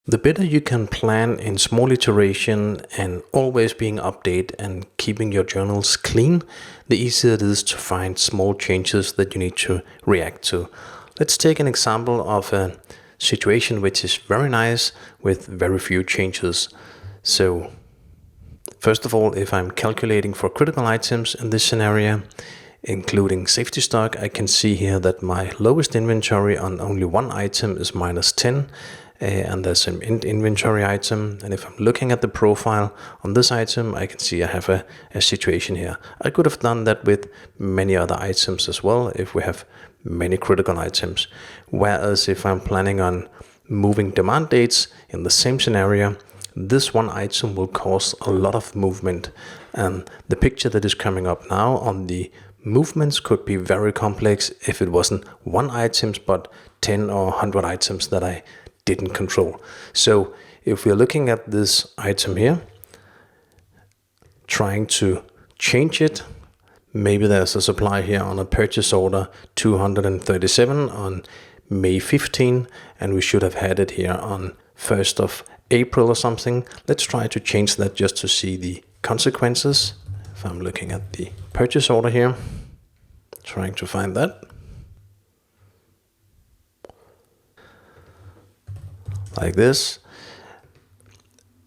The better you can plan in small iteration and always being updated and keeping your journals clean, the easier it is to find small changes that you need to react to. Let's take an example of a situation which is very nice with very few changes. So first of all, if I'm calculating for critical items in this scenario, including safety stock, I can see here that my lowest inventory on only one item is -10. And there's an inventory item, and if I'm looking at the profile on this item, I can see I have a situation here. I could have done that with many other items as well if we have many critical items. Whereas if I'm planning on moving demand dates in the same scenario, this one item will cause a lot of movement, and the picture that is coming up now on the movements could be very complex if it wasn't one item but 10 or 100 items that I didn't control. So if we're looking at this item here, trying to change it, maybe there's a supply here on a purchase order 237 on May 15, and we should have had it here on 1st of April or something. Let's try to change that just to see the consequences. If I'm looking at the purchase order here, trying to find that. Like this,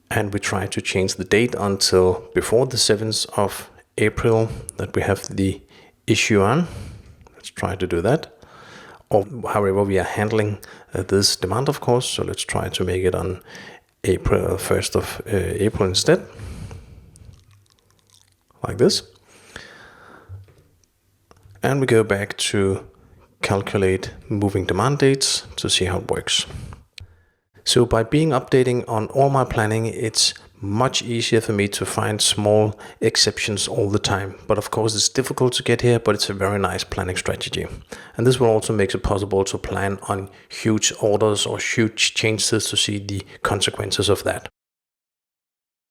and we try to change the date until before the 7th of April that we have the issue on. Let's try to do that. Or however we are handling this demand, of course, so let's try to make it on April 1st of April instead, like this. And we go back to calculate moving demand dates to see how it works. So by being updating on all my planning, it's much easier for me to find small exceptions all the time. But of course it's difficult to get here, but it's a very nice planning strategy. And this will also make it possible to plan on huge orders or huge changes to see the consequences of that.